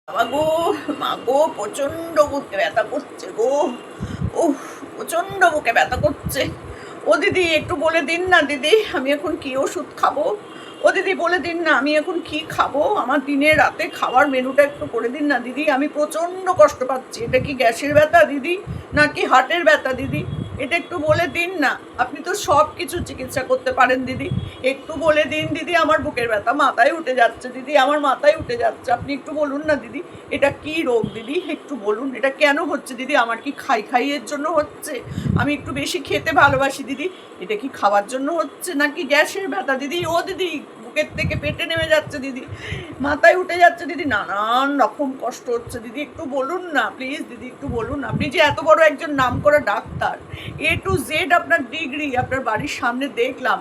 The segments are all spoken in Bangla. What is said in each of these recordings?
বাবা গো, মা গো, প্রচন্ড বুকে ব্যথা করছে গো। উফ, প্রচন্ড বুকে ব্যথা করছে। ও দিদি একটু বলে দিন না দিদি, আমি এখন কি ওষুধ খাবো? ও দিদি বলে দিন না আমি এখন কি খাবো, আমার দিনে রাতে খাওয়ার মেনুটা একটু করে দিন না দিদি। আমি প্রচন্ড কষ্ট পাচ্ছি। এটা কি গ্যাসের ব্যথা দিদি, নাকি হার্টের ব্যথা দিদি? এটা একটু বলে দিন না। আপনি তো সব কিছু চিকিৎসা করতে পারেন দিদি, একটু বলে দিন দিদি। আমার বুকের ব্যথা মাথায় উঠে যাচ্ছে দিদি, আমার মাথায় উঠে যাচ্ছে। আপনি একটু বলুন না দিদি, এটা কি রোগ দিদি, একটু বলুন। এটা কেন হচ্ছে দিদি? আমার কি খাইয়ের জন্য হচ্ছে? আমি একটু বেশি খেতে ভালোবাসি দিদি, এটা কি খাওয়ার জন্য হচ্ছে, নাকি গ্যাসের ব্যথা দিদি? ও দিদি, বুকের থেকে পেটে নেমে যাচ্ছে দিদি, মাথায় উঠে যাচ্ছে দিদি, নানান রকম কষ্ট হচ্ছে দিদি, একটু বলুন না প্লিজ দিদি, একটু বলুন। আপনি যে এত বড় একজন নামকরা ডাক্তার, A to Z আপনার ডিগ্রি, আপনার বাড়ির সামনে দেখলাম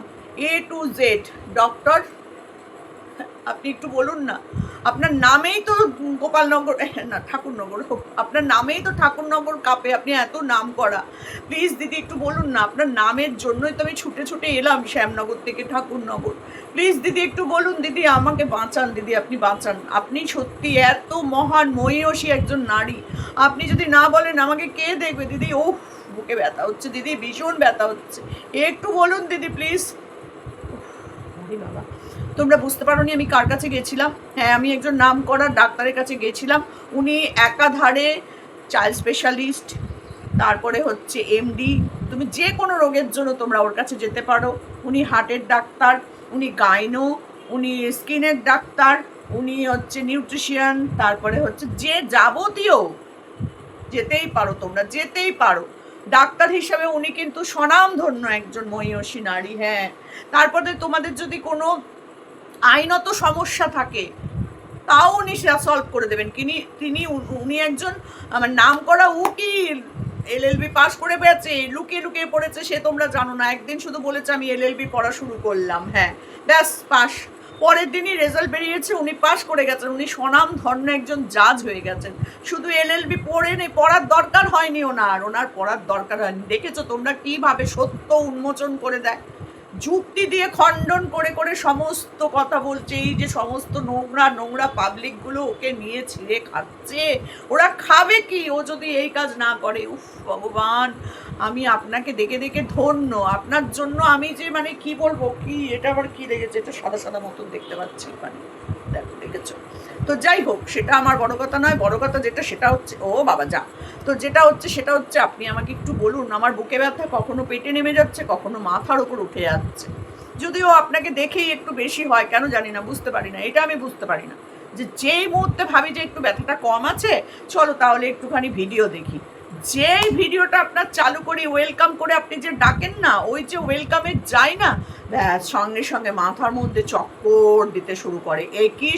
A to Z ডক্টর, আপনি একটু বলুন না। আপনার নামেই তো গোপালনগর, না ঠাকুরনগর, আপনার নামেই তো ঠাকুরনগর কাপে, আপনি এত নাম করা। প্লিজ দিদি একটু বলুন না, আপনার নামের জন্যই তো আমি ছুটে ছুটে এলাম শ্যামনগর থেকে ঠাকুরনগর। প্লিজ দিদি একটু বলুন দিদি, আমাকে বাঁচান দিদি, আপনি বাঁচান। আপনি সত্যি এত মহান মহিষী একজন নারী, আপনি যদি না বলেন আমাকে কে দেখবে দিদি? ও বুকে ব্যথা হচ্ছে দিদি, ভীষণ ব্যথা হচ্ছে, একটু বলুন দিদি প্লিজ। বাবা, তোমরা বুঝতে পারোনি আমি কার কাছে গেছিলাম? হ্যাঁ, আমি একজন নাম করা ডাক্তারের কাছে গেছিলাম। উনি একাধারে চাইল্ড স্পেশালিস্ট, তারপরে হচ্ছে MD। তুমি যে কোনো রোগের জন্য তোমরা ওর কাছে যেতে পারো। উনি হার্টের ডাক্তার, উনি গাইনো, উনি স্কিনের ডাক্তার, উনি হচ্ছে নিউট্রিশিয়ান, তারপরে হচ্ছে যে যাবতীয়, যেতেই পারো তোমরা, যেতেই পারো। ডাক্তার হিসাবে উনি কিন্তু স্বনামধন্য একজন মহিষী নারী। হ্যাঁ, তারপরে তোমাদের যদি কোনো আইনত সমস্যা থাকে তাও উনি সেটা সলভ করে দেবেন। উনি একজন আমার নাম করা উকিল, LLB পাস করে পেয়েছে, লুকিয়ে লুকিয়ে পড়েছে, সে তোমরা জানো না। একদিন শুধু বলেছে আমি LLB পড়া শুরু করলাম, হ্যাঁ ব্যাস পাস। পরের দিনই রেজাল্ট বেরিয়েছে, উনি পাস করে গেছেন, উনি স্বনাম ধন্য একজন জাজ হয়ে গেছেন। শুধু LLB পড়ার দরকার হয়নি ওনার পড়ার দরকার হয়নি। দেখেছো তোমরা কিভাবে সত্য উন্মোচন করে দেয়, যুক্তি দিয়ে খণ্ডন করে করে সমস্ত কথা বলছে। এই যে সমস্ত নোংরা নোংরা পাবলিকগুলো ওকে নিয়ে ছিঁড়ে খাচ্ছে, ওরা খাবে কি ও যদি এই কাজ না করে? উফ ভগবান, আমি আপনাকে দেখে দেখে ধন্য। আপনার জন্য আমি যে মানে কি বলবো, কি এটা আবার কি লেগেছে, এটা সাদা সাদা মতন দেখতে পাচ্ছি মানে, দেখো দেখেছো তো। যাই হোক, সেটা আমার বড় কথা নয়। বড় কথা যেটা সেটা হচ্ছে, ও বাবা যা, তো যেটা হচ্ছে সেটা হচ্ছে আপনি আমাকে একটু বলুন। আমার বুকে ব্যথা কখনো পেটে নেমে যাচ্ছে, কখনো মাথার ওপর উঠে যাচ্ছে। যদিও আপনাকে দেখেই একটু বেশি হয়, কেন জানি না, বুঝতে পারি না, এটা আমি বুঝতে পারি না। যেই মুহূর্তে ভাবি যে একটু ব্যথাটা কম আছে, চলো তাহলে একটুখানি ভিডিও দেখি, যেই ভিডিওটা আপনার চালু করি, ওয়েলকাম করে আপনি যে ডাকেন না, ওই যে ওয়েলকামের যাই না, ব্যাস সঙ্গে সঙ্গে মাথার মধ্যে চক্কর দিতে শুরু করে। কি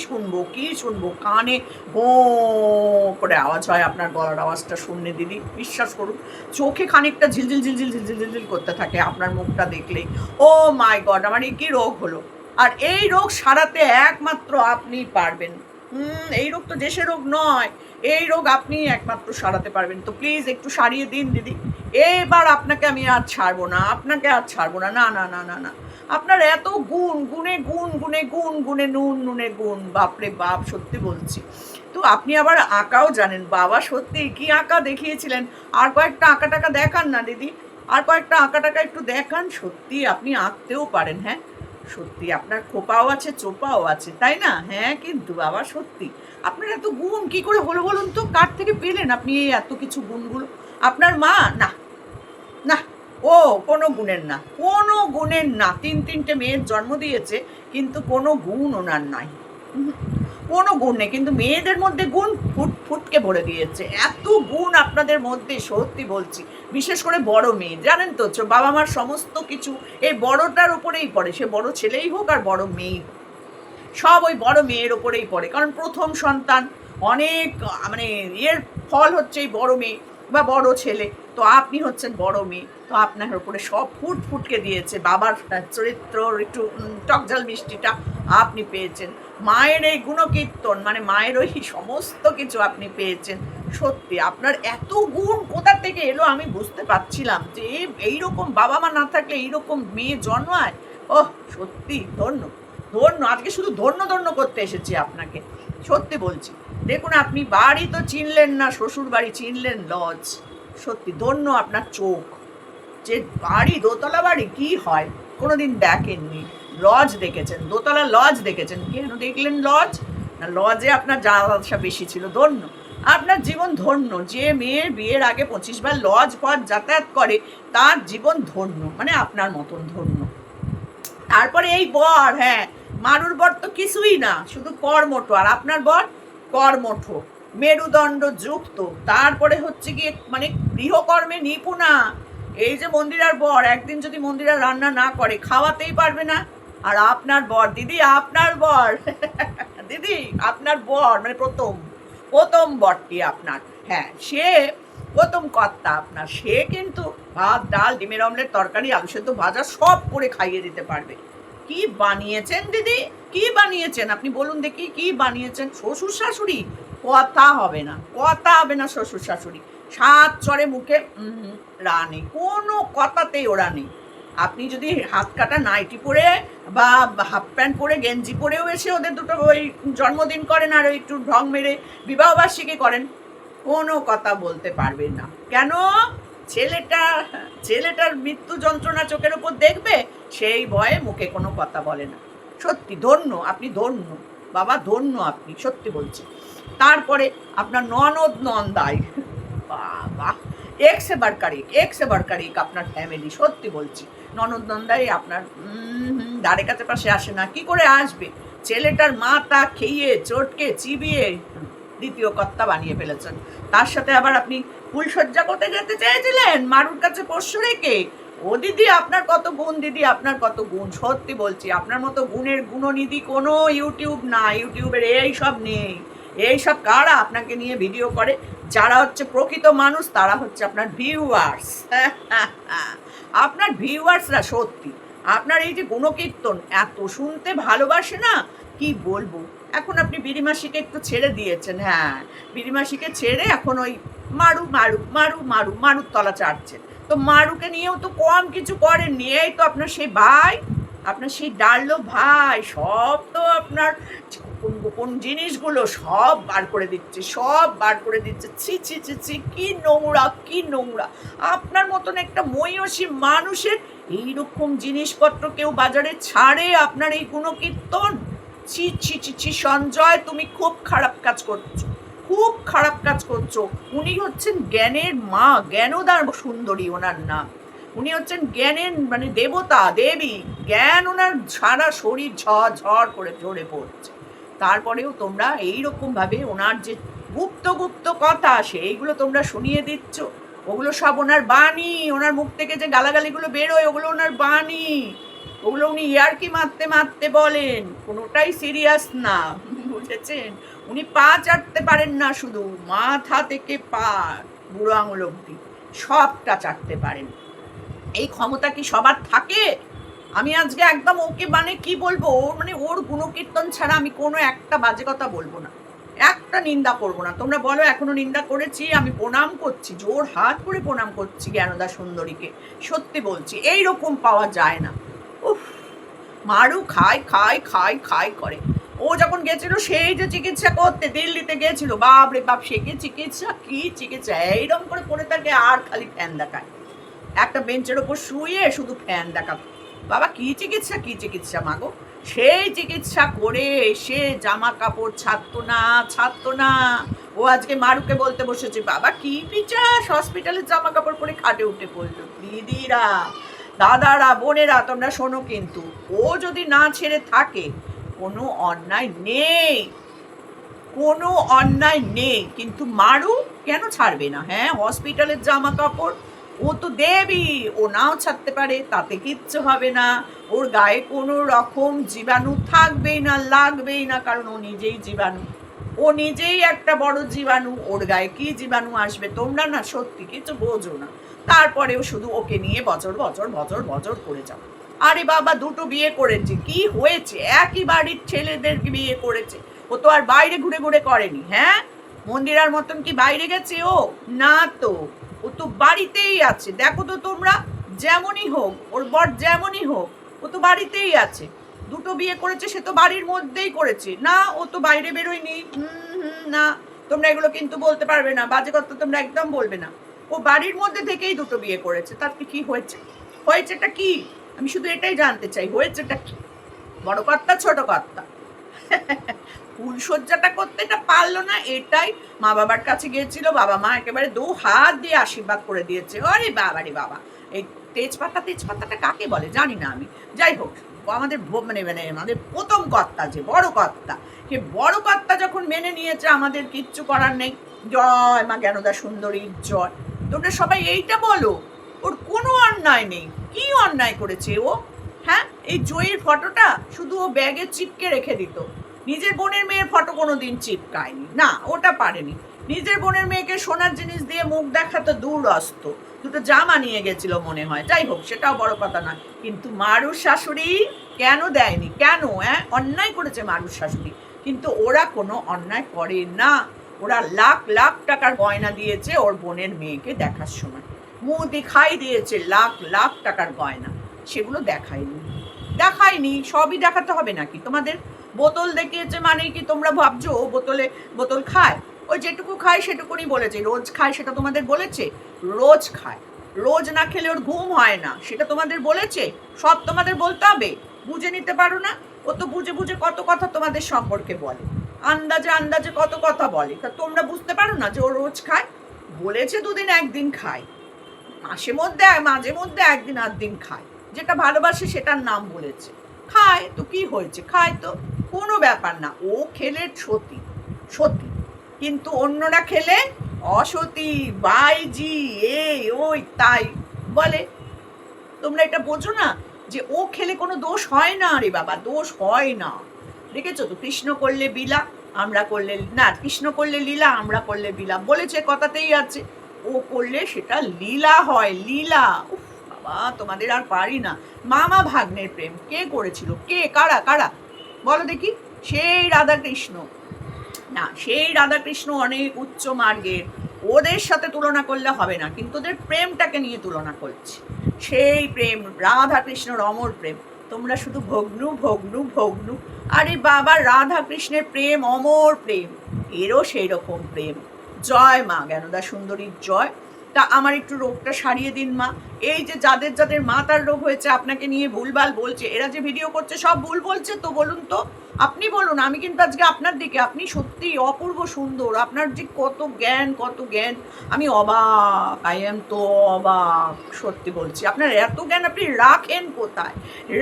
শুনবো, কানে ভো করে আওয়াজ হয়, আপনার গলার আওয়াজটা শুনলে দিদি বিশ্বাস করুন, চোখে খানিকটা ঝিলঝিল ঝিলঝিল ঝিলঝিল ঝিলঝিল করতে থাকে আপনার মুখটা দেখলেই। ও মাই গড, আমার এই কি রোগ হলো! আর এই রোগ সারাতে একমাত্র আপনিই পারবেন। এই রোগ তো দেশের রোগ নয়, এই রোগ আপনি একমাত্র সারাতে পারবেন। তো প্লিজ একটু সারিয়ে দিন দিদি। এবার আপনাকে আমি আর ছাড়বো না, আপনাকে আর ছাড়বো না, না না না না না। আপনার এত গুণ, গুণে গুণ, গুণে গুণ, গুণে নুন, নুনে গুণ, বাপরে বাপ, সত্যি বলছি। তো আপনি আবার আঁকাও জানেন বাবা, সত্যি কি আঁকা দেখিয়েছিলেন! আর কয়েকটা আঁকা টাকা দেখান না দিদি, আর কয়েকটা আঁকা টাকা একটু দেখান। সত্যি আপনি আঁকতেও পারেন, হ্যাঁ সত্যি আপনার খোপাও আছে, চোপাও আছে, তাই না? হ্যাঁ কিন্তু বাবা সত্যি আপনার এত গুণ কি করে হলো বলুন তো? কার থেকে পেলেন আপনি এই এত কিছু গুণগুলো? আপনার মা? না না, ও কোনো গুণের না, কোনো গুণের না। তিনটে মেয়ের জন্ম দিয়েছে, কিন্তু কোনো গুণ ওনার নাই, কোনো গুণ নেই। কিন্তু মেয়েদের মধ্যে গুণ ফুটকে ভরে দিয়েছে, এত গুণ আপনাদের মধ্যে, সত্যি বলছি। বিশেষ করে বড় মেয়ে, জানেন তো, বাবা মার সমস্ত কিছু এই বড়টার উপরেই পড়ে, সে বড় ছেলেই হোক আর বড় মেয়েই হোক, সব ওই বড় মেয়ের ওপরেই পড়ে। কারণ প্রথম সন্তান, অনেক মানে এর ফল হচ্ছে এই বড় মেয়ে বা বড় ছেলে। তো আপনি হচ্ছেন বড় মেয়ে, তো আপনার উপরে সব ফুটকে দিয়েছে। বাবার চরিত্র একটু টকঝাল মিষ্টিটা আপনি পেয়েছেন, মায়ের এই গুণকীর্তন মানে মায়ের ওই সমস্ত কিছু আপনি পেয়েছেন। সত্যি আপনার এত গুণ কোথা থেকে এলো আমি বুঝতে পারছিলাম যে এইরকম বাবা মা না থাকলে এইরকম মেয়ে জন্মায়। ওহ সত্যি ধন্য, ধন্য, আজকে শুধু ধন্য ধন্য করতে এসেছি আপনাকে, সত্যি বলছি। দেখুন, আপনি বাড়ি তো চিনলেন না, শ্বশুর বাড়ি চিনলেন লজ। সত্যি ধন্য আপনার চোখ, যে বাড়ি, দোতলা বাড়ি কি হয় কোনোদিন দেখেননি, লজ দেখেছেন, দোতলা লজ দেখেছেন। কেন দেখলেন লজ? না, লজে আপনার যাওয়া আসা বেশি ছিল। ধন্য আপনার জীবন, ধন্য। যে মেয়ে বিয়ের আগে 25 বার লজ ফজ যাতায়াত করে তার জীবন ধন্য, মানে আপনার মতন ধন্য। তারপরে এই বর, হ্যাঁ, মারুর বর তো কিছুই না, শুধু কর্মঠ। আর আপনার বর কর্মঠ, মেরুদণ্ড যুক্ত, তারপরে হচ্ছে গিয়ে মানে গৃহকর্মে নিপুণা। এই যে মন্দিরার বর, একদিন যদি মন্দিরা রান্না না করে খাওয়াতেই পারবে না। আর আপনার বর, দিদি আপনার বর দিদি আপনার বর মানে প্রথম প্রথম বরটি আপনার, হ্যাঁ, সে প্রথম কর্তা আপনার। সে কিন্তু ভাত, ডাল, ডিমের অমলেট, তরকারি, আলু সেদ্ধ, ভাজা সব করে খাইয়ে দিতে পারবে। কি বানিয়েছেন দিদি, কি বানিয়েছেন আপনি বলুন দেখি, কি বানিয়েছেন? শ্বশুর শাশুড়ি কথা হবে না, কথা হবে না। শ্বশুর শাশুড়ি 7 চড়ে মুখে রানে, কোনো কথাতেই ওরা নেই। আপনি যদি হাত কাটা নাইটি পরে বা হাফ প্যান্ট পরে গেঞ্জি পরেও এসে ওদের দুটো ওই জন্মদিন করেন আর একটু ঢং মেরে বিবাহবার্ষিকী করেন, কোনো কথা বলতে পারবেন না। কেন? ছেলেটার মৃত্যু যন্ত্রণা চোখের উপর দেখবে, সেই ভয়ে মুখে কোনো কথা বলে না। সত্যি ধন্য, আপনি ধন্য বাবা, ধন্য আপনি, সত্যি বলছি। তারপরে আপনার ননদ নন্দাই, বাবা, এক্স বারকারিক আপনার ফ্যামিলি, সত্যি বলছি। ননদ নন্দাই আপনার ধারে কাছে পাশে আসে না। কি করে আসবে? ছেলেটার মাথা খেয়ে চটকে চিবিয়ে দ্বিতীয় কর্তা বানিয়ে ফেলেছেন। তার সাথে আবার আপনি ফুলসজ্জা করতে যেতে চেয়েছিলেন মারুর কাছে পোষ্য রেখে। ও দিদি আপনার কত গুণ, দিদি আপনার কত গুণ, সত্যি বলছি। আপনার মতো গুণের গুণনিধি কোনো ইউটিউব না, ইউটিউবের এই সব নেই। এই সব কারা আপনাকে নিয়ে ভিডিও করে? যারা হচ্ছে প্রকৃত মানুষ, তারা হচ্ছে আপনার ভিউয়ার্স আপনার ভিউয়ার্সরা। সত্যি আপনার এই যে গুণকীর্তন এত শুনতে ভালোবাসে না, কি বলবো। এখন আপনি বিড়িমাসিকে একটু ছেড়ে দিয়েছেন, হ্যাঁ, বিড়িমাসিকে ছেড়ে এখন ওই মারু মারু মারু মারু মারুর তলা চাটছেন। তো মারুকে নিয়েও তো কম কিছু করেননি। এই তো আপনার সেই ভাই, আপনার সেই ডাললো ভাই, সব তো আপনার গোপন গোপন জিনিসগুলো সব বার করে দিচ্ছে, সব বার করে দিচ্ছে। ছি ছি ছি ছি, কি নোংরা, কি নোংরা। আপনার মতন একটা মহিষী মানুষের এইরকম জিনিসপত্র কেউ বাজারে ছাড়ে? আপনার এই গুণকীর্তন, ছি ছি ছি ছি। সঞ্জয়, তুমি খুব খারাপ কাজ করছো, খুব খারাপ কাজ করছো। উনি হচ্ছেন জ্ঞানের মা, জ্ঞানদার সুন্দরী ওনার নাম। উনি হচ্ছেন জ্ঞানের মানে দেবতা, দেবী। জ্ঞান ওনার সারা শরীর ঝড় করে ঝরে পড়ছে। তারপরেও তোমরা এইরকম ভাবে ওনার যে গুপ্ত গুপ্ত কথা সেইগুলো তোমরা শুনিয়ে দিচ্ছ। ওগুলো সব ওনার বাণী, ওনার মুখ থেকে যে গালাগালিগুলো বেরোয় ওগুলো ওনার বাণী। ওগুলো উনি ইয়ার্কি মারতে মারতে বলেন, কোনোটাই সিরিয়াস না, বুঝেছেন? উনি পা চাটতে পারেন না, শুধু মাথা থেকে পা বুড়ো আঙুল অব্দি সবটা চাটতে পারেন। এই ক্ষমতা কি সবার থাকে? আমি আজকে একদম ওকে মানে কি বলবো, মানে ওর গুণকীর্তন ছাড়া আমি কোনো একটা বাজে কথা বলবো না, একটা নিন্দা করবো না। তোমরা বলো এখনো নিন্দা করেছি? আমি প্রণাম করছি, জোর হাত করে প্রণাম করছি জ্ঞানদা সুন্দরীকে। সত্যি বলছি, এইরকম পাওয়া যায় না। উফ, মারু খায় খায় খায় খায় করে। ও যখন গেছিল সেই যে চিকিৎসা করতে দিল্লিতে গেছিল, বাপ রে বাপ, সে কি চিকিৎসা, কি চিকিৎসা! এইরকম করে পড়ে থাকে আর খালি ফ্যান দেখায়, একটা বেঞ্চের ওপর শুয়ে শুধু ফ্যান দেখাত। বাবা, কি চিকিৎসা, কি চিকিৎসা মাগো! সেই চিকিৎসা করে এসে জামা কাপড় ছাড়তো না, ছাড়তো না। ও আজকে মারুকে বলতে বসেছে, বাবা কি পিচাস, হসপিটালের জামা কাপড় পরে খাটে উঠে পড়লো। দিদিরা, দাদারা, বোনেরা, তোমরা শোনো কিন্তু, ও যদি না ছেড়ে থাকে কোনো অন্যায় নেই, কোনো অন্যায় নেই। কিন্তু মারু কেন ছাড়বে না? হ্যাঁ, হসপিটালের জামা কাপড়, ও তো দেবী, ও নাও ছাড়তে পারে, তাতে কিচ্ছু হবে না। ওর গায়ে কোনো রকম জীবাণু থাকবেই না, লাগবেই না, কারণ ও নিজেই জীবাণু, ও নিজেই একটা বড় জীবাণু। ওর গায়ে কি জীবাণু আসবে? তোমরা না সত্যি কিছু বোঝো না। তারপরেও শুধু ওকে নিয়ে বছর বছর বছর বছর করে যাও। আরে বাবা, দুটো বিয়ে করেছে, কি হয়েছে? একই বাড়ির ছেলেদেরকে বিয়ে করেছে, ও তো আর বাইরে ঘুরে ঘুরে করেনি। হ্যাঁ, মন্দিরার মতন কি বাইরে গেছে ও? না তো, ও তো বাড়িতেই আছে। দেখো তো তোমরা, যেমনই হোক ওর বর, যেমনই হোক ও তো বাড়িতেই আছে। দুটো বিয়ে করেছে, সে তো বাড়ির মধ্যেই করেছে না, ও তো বাইরে বেরোয়নি। না, তোমরা এগুলো কিন্তু বলতে পারবে না, বাজে কথা তোমরা একদম বলবে না। ও বাড়ির মধ্যে থেকেই দুটো বিয়ে করেছে, তাতে কি হয়েছে? হয়েছেটা কি? আমি শুধু এটাই জানতে চাই, হয়েছেটা কি? বড় কর্তা ছোট কর্তা ফুলসজ্জাটা করতে এটা পারলো না, এটাই মা বাবার কাছে গিয়েছিল, বাবা মা একেবারে 2 হাত দিয়ে আশীর্বাদ করে দিয়েছে। আরে বাবা রে বাবা, এই তেজপাতাটা কাকে বলে জানি না আমি। যাই হোক, আমাদের মানে মানে আমাদের প্রথম কর্তা, যে বড় কর্তা, সে বড় কর্তা যখন মেনে নিয়েছে, আমাদের কিচ্ছু করার নেই। জয় মা জ্ঞানদা সুন্দরীর জয়। তোমরা সবাই এইটা বলো, ওর কোনো অন্যায় নেই। কি অন্যায় করেছে ও? হ্যাঁ, এই জয়ীর ফটোটা শুধু ও ব্যাগে চিপকে রেখে দিত, নিজের বোনের মেয়ের ফটো কোনোদিন চিপকায়নি, না ওটা পারেনি। নিজের বোনের মেয়েকে সোনার জিনিস দিয়ে মুখ দেখাতো দূরস্ত, দুটো জামা নিয়ে গেছিল মনে হয়। যাই হোক, সেটাও বড় কথা নয়, কিন্তু মারুর শাশুড়ি কেন দেয়নি? কেন? হ্যাঁ, অন্যায় করেছে মারুর শাশুড়ি, কিন্তু ওরা কোনো অন্যায় করে না। ওরা লাখ লাখ টাকার গয়না দিয়েছে ওর বোনের মেয়েকে দেখার সময়, মুখ দেখাই দিয়েছে লাখ লাখ টাকার গয়না, সেগুলো দেখায়নি। সবই দেখাতে হবে নাকি তোমাদের? বোতল দেখিয়েছে মানে কি তোমরা ভাবছো বোতল খায়? ওই যেটুকু খায় সেটুকুনি বলেছে। রোজ খায় সেটা তোমাদের বলেছে? রোজ খায়, রোজ না খেলে ওর ঘুম হয় না, সেটা তোমাদের বলেছে? সব তোমাদের বলতে হবে? বুঝে নিতে পারো না? ও তো বুঝে বুঝে কত কথা তোমাদের সম্পর্কে বলে, আন্দাজে আন্দাজে কত কথা বলে, তা তোমরা বুঝতে পারো না যে ও রোজ খায়? বলেছে 2 দিন 1 দিন খায়, মাঝে মধ্যে 1 দিন 8 দিন খায়, যেটা ভালোবাসে সেটার নাম বলেছে। খায় তো কি হয়েছে? খায় তো, কোনো ব্যাপার না। ও খেলে সতী, কিন্তু অন্যরা খেলে অসতী, বাইজি, এই ওই তাই বলে। তোমরা এটা বোঝো না যে ও খেলে কোনো দোষ হয় না রে বাবা, দোষ হয় না। দেখেছো তো, কৃষ্ণ করলে বিলা, আমরা করলে না, কৃষ্ণ করলে লীলা, আমরা করলে বিলা, বলেছে কথাতেই আছে। ও করলে সেটা লীলা হয়, লীলা। উফ বাবা, তোমাদের আর পারি না। মামা ভাগ্নের প্রেম কে করেছিল? কে? কারা কারা বলো দেখি? সেই রাধাকৃষ্ণ না, সেই রাধাকৃষ্ণ অনেক উচ্চ মার্গের, ওদের সাথে তুলনা করলে হবে না, কিন্তু ওদের প্রেমটাকে নিয়ে তুলনা করছি। সেই প্রেম রাধাকৃষ্ণর অমর প্রেম, তোমরা শুধু ভগ্নু ভগ্নু ভগ্নু। আরে বাবা, রাধাকৃষ্ণের প্রেম অমর প্রেম, এরও সেই রকম প্রেম। জয় মা জ্ঞানদা সুন্দরীর জয়। তা আমার একটু রোগটা সারিয়ে দিন মা। এই যে যাদের যাদের মাথার রোগ হয়েছে, আপনাকে নিয়ে ভুলভাল বলছে, এরা যে ভিডিও করছে সব ভুল বলছে, তো বলুন তো, আপনি বলুন। আমি কিন্তু আজকে আপনার দিকে, আপনি সত্যি অপূর্ব সুন্দর, আপনার যে কত জ্ঞান, আমি অবাক, আই এম তো অবাক, সত্যি বলছি। আপনার এত জ্ঞান আপনি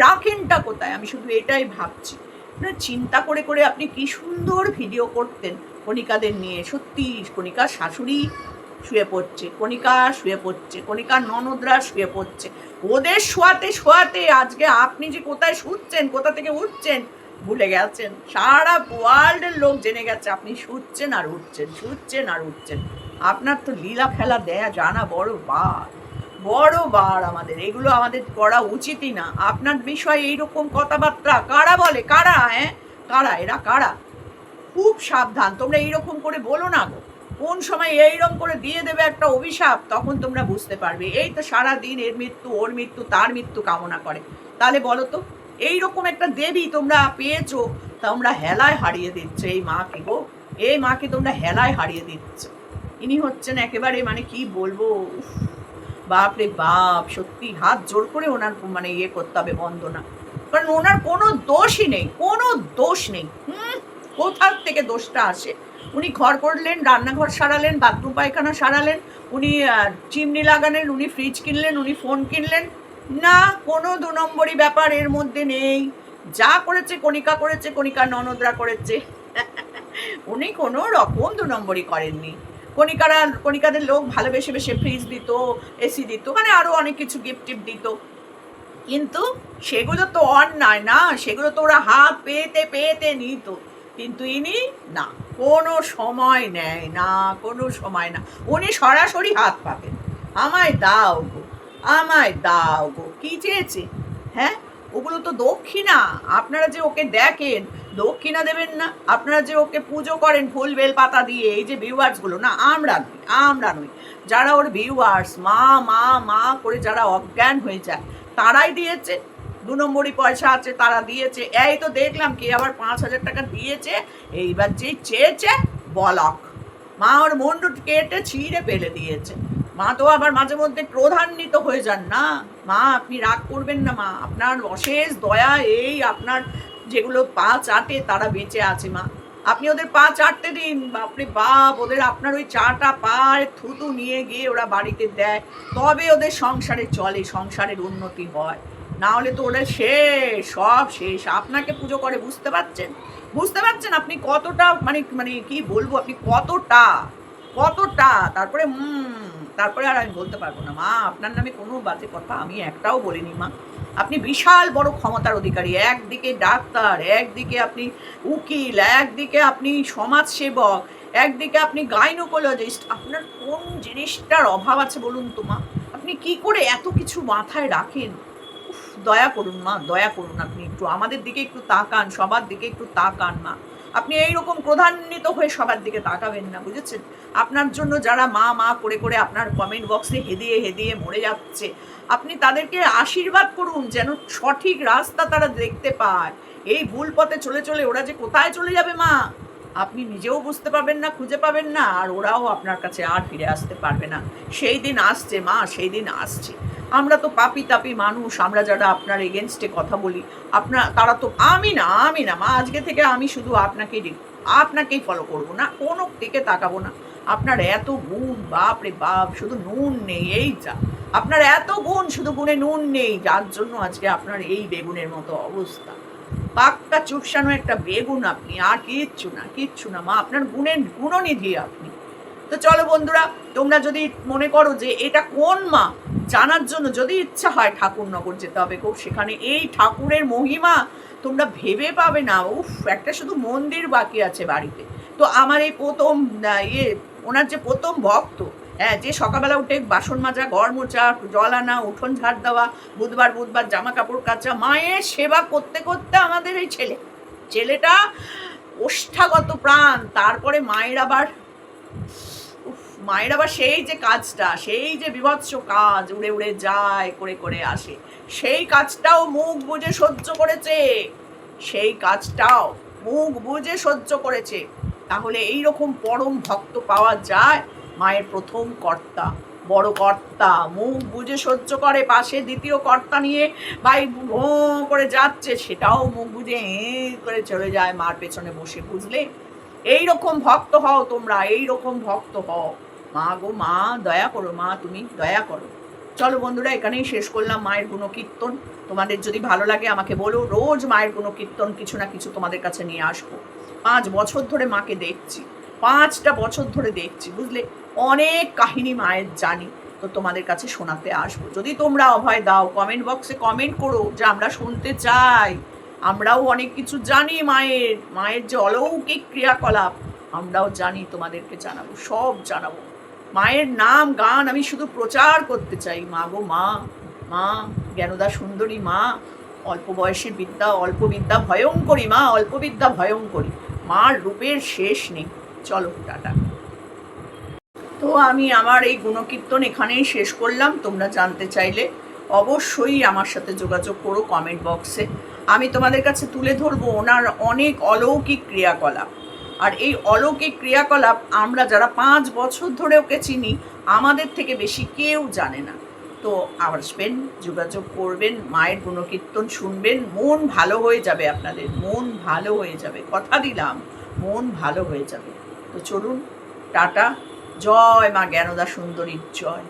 রাখেনটা কোথায়? আমি শুধু এটাই ভাবছি। আপনার চিন্তা করে করে আপনি কি সুন্দর ভিডিও করতেন কণিকাদের নিয়ে। সত্যি, কণিকার শাশুড়ি শুয়ে পড়ছে, কণিকার ননদরা শুয়ে পড়ছে, ওদের শোয়াতে আজকে আপনি যে কোথায় শুচ্ছেন, কোথা থেকে উঠছেন ভুলে গেছেন। সারা ওয়ার্ল্ডের লোক জেনে গেছে আপনি শুচ্ছেন আর উঠছেন। আপনার তো লীলা ফেলা দেয়া জানা বড় বার আমাদের, এগুলো আমাদের করা উচিতই না। আপনার বিষয়ে এইরকম কথাবার্তা কারা বলে? এরা কারা? খুব সাবধান, তোমরা এইরকম করে বলো না গো। কোন সময় এইরকম করে দিয়ে দেবে একটা অভিশাপ, তখন তোমরা বুঝতে পারবে। এই তো সারাদিন এর মৃত্যু, ওর মৃত্যু, তার মৃত্যু কামনা করে। তাহলে বলো তো, এইরকম একটা দেবী তোমরা পেয়েছো, তোমরা হেলায় হারিয়ে দিচ্ছ এই মাকে গো। এই মাকে তোমরা হেলায় হারিয়ে দিচ্ছ। ইনি হচ্ছেন একেবারে, মানে কি বলবো, বাপ রে বাপ, সত্যি হাত জোর করে ওনার মানে ইয়ে করতে হবে, বন্দনা। কারণ ওনার কোনো দোষই নেই, কোথার থেকে দোষটা আসে? উনি ঘর করলেন, রান্নাঘর সারালেন, বাথরুম পায়খানা সারালেন, উনি চিমনি লাগালেন, উনি ফ্রিজ কিনলেন, উনি ফোন কিনলেন, না কোনো 2 নম্বরই ব্যাপার এর মধ্যে নেই। যা করেছে কণিকার ননদরা করেছে। উনি কোনো রকম 2 নম্বরই করেননি। কণিকাদের লোক ভালোবেসে ফ্রিজ দিত, এসি দিত, মানে আরো অনেক কিছু গিফট দিত, কিন্তু সেগুলো তো অন্যায় না, সেগুলো তো ওরা হাত পেতে নিত। কিন্তু ইনি না, কোনো সময় নেয় না, উনি সরাসরি হাত পাতেন, আমায় দাও গো। কি চেয়েছে? হ্যাঁ, ওগুলো তো দক্ষিণা। আপনারা যে ওকে দেখেন, দক্ষিণা দেবেন না? আপনারা যে ওকে পুজো করেন ফুল বেল পাতা দিয়ে, এই যে ভিউয়ার্স গুলো, না আমরা নই, যারা ওর ভিউয়ার্স, মা করে যারা অজ্ঞান হয়ে যায়, তারাই দিয়েছে। 2 নম্বরই পয়সা আছে, তারা দিয়েছে। এই তো দেখলাম কি আবার 5,000 টাকা দিয়েছে। এইবার যে চেয়েছে বলক। মা ওর মুন্ডু কেটে ছিঁড়ে ফেলে দিয়েছে। মা তো আবার মাঝে মধ্যে ক্রোধান্বিত হয়ে যান না। মা আপনি রাগ করবেন না মা, আপনার অশেষ দয়া, এই আপনার যেগুলো পা চাটে তারা বেঁচে আছে মা, আপনি ওদের পা চাটতে দিন। বাপরে বাপ, ওদের আপনার ওই চাটা পায়ে থুতু নিয়ে গিয়ে ওরা বাড়িতে দেয়, তবে ওদের সংসারে চলে, সংসারের উন্নতি হয়। না হলে তো ওদের শেষ, সব শেষ। আপনাকে পুজো করে, বুঝতে পারছেন? বুঝতে পারছেন আপনি কতটা, মানে মানে কি বলবো, আপনি কতটা কতটা তারপরে তারপরে আর আমি বলতে পারবো না মা, আপনার নামে কোনো বাজে কথা আমি একটাও বলিনি মা। আপনি বিশাল বড় ক্ষমতার অধিকারী, একদিকে ডাক্তার, একদিকে আপনি উকিল, একদিকে আপনি সমাজসেবক, একদিকে আপনি গাইনোকোলজিস্ট। আপনার কোন জিনিসটার অভাব আছে বলুন তো মা? আপনি কি করে এত কিছু মাথায় রাখেন? উফ, দয়া করুন মা, দয়া করুন, আপনি একটু আমাদের দিকে একটু তাকান, সবার দিকে একটু তাকান মা। আপনি এইরকম ক্রোধান্বিত হয়ে সবার দিকে তাকাবেন না, বুঝেছেন? আপনার জন্য যারা মা মা করে করে আপনার কমেন্ট বক্সে হেদিয়ে হেদিয়ে মরে যাচ্ছে, আপনি তাদেরকে আশীর্বাদ করুন যেন সঠিক রাস্তা তারা দেখতে পায়। এই ভুল পথে চলে চলে ওরা যে কোথায় চলে যাবে মা, আপনি নিজেও বুঝতে পারবেন না, খুঁজে পাবেন না, আর ওরাও আপনার কাছে আর ফিরে আসতে পারবে না। সেই দিন আসছে মা, সেই দিন আসছে। আমরা তো পাপি তাপি মানুষ, আমরা যারা আপনার এগেনস্টে কথা বলি, আপনার তারা তো আমি না মা, আজকে থেকে আমি শুধু আপনাকেই ফলো করব না, কোনো দিকে তাকাবো না। আপনার এত গুণ, বাপ রে বাপ, শুধু নুন নেই, এই যা আপনার এত গুণ, শুধু গুণে নুন নেই, যার জন্য আজকে আপনার এই বেগুনের মতো অবস্থা। পাক্কা চুপসানো একটা বেগুন আপনি, আর কিচ্ছু না মা, আপনার গুণের গুণনিধি আপনি। তো চলো বন্ধুরা, তোমরা যদি মনে করো যে এটা কোন মা, জানার জন্য যদি ইচ্ছা হয় ঠাকুরনগর যেতে হবে গো, সেখানে এই ঠাকুরের মহিমা তোমরা ভেবে পাবে না। উফ, একটা শুধু মন্দির বাকি আছে বাড়িতে। তো আমার এই প্রথম ওনার যে প্রথম ভক্ত, হ্যাঁ, যে সকালবেলা উঠে বাসন মাজা, ঘর মোছা, জল আনা, উঠোন ঝাড় দেওয়া, বুধবার জামা কাপড় কাচা, মায়ের সেবা করতে করতে আমাদের এই ছেলেটা ওষ্ঠাগত প্রাণ। তারপরে মায়ের আবার সেই যে কাজটা, সেই যে বিভৎস কাজ, উড়ে উড়ে যায়, করে করে আসে, সেই কাজটাও মুখ বুজে সহ্য করেছে, সেই কাজটাও মুখ বুজে সহ্য করেছে। তাহলে এইরকম পরম ভক্ত পাওয়া যায়? মায়ের প্রথম কর্তা, বড় কর্তা মুখ বুজে সহ্য করে, পাশে দ্বিতীয় কর্তা নিয়ে ভাই ভো করে যাচ্ছে, সেটাও মুখ বুজে করে চলে যায় মার পেছনে বসে, বুঝলে? এইরকম ভক্ত হও তোমরা, এইরকম ভক্ত হও মা গো মা, দয়া করো মা, তুমি দয়া করো। চলো বন্ধুরা, এখানেই শেষ করলাম মায়ের গুণকীর্তন। তোমাদের যদি ভালো লাগে আমাকে বলো, রোজ মায়ের গুণকীর্তন কিছু না কিছু তোমাদের কাছে নিয়ে আসবো। 5 বছর ধরে মাকে দেখছি, 5টা বছর ধরে দেখছি, বুঝলে? অনেক কাহিনী মায়ের জানি, তো তোমাদের কাছে শোনাতে আসবো। যদি তোমরা অভয় দাও, কমেন্ট বক্সে কমেন্ট করো যে আমরা শুনতে চাই। আমরাও অনেক কিছু জানি মায়ের যে অলৌকিক ক্রিয়াকলাপ আমরাও জানি, তোমাদেরকে জানাবো, সব জানাবো। মায়ের নাম গান আমি শুধু প্রচার করতে চাই। মা গো মা, মা জ্ঞানদা সুন্দরী মা, অল্প বয়সের অল্প বিদ্যা ভয়ঙ্করী মা, অল্প বিদ্যা ভয়ঙ্করী, মার রূপের শেষ নেই। চলো টাটা। তো আমি আমার এই গুণকীর্তন এখানেই শেষ করলাম। তোমরা জানতে চাইলে অবশ্যই আমার সাথে যোগাযোগ করো কমেন্ট বক্সে। আমি তোমাদের কাছে তুলে ধরবো ওনার অনেক অলৌকিক ক্রিয়াকলাপ। আর এই অলৌকিক ক্রিয়াকলাপ আমরা যারা 5 বছর ধরে ওকে চিনি, আমাদের থেকে বেশি কেউ জানে না। তো আসবেন, যোগাযোগ করবেন, মায়ের গুণকীর্তন শুনবেন, মন ভালো হয়ে যাবে, আপনাদের মন ভালো হয়ে যাবে, কথা দিলাম, মন ভালো হয়ে যাবে। তো চলুন টাটা। জয় মা জ্ঞানদা সুন্দরীর জয়।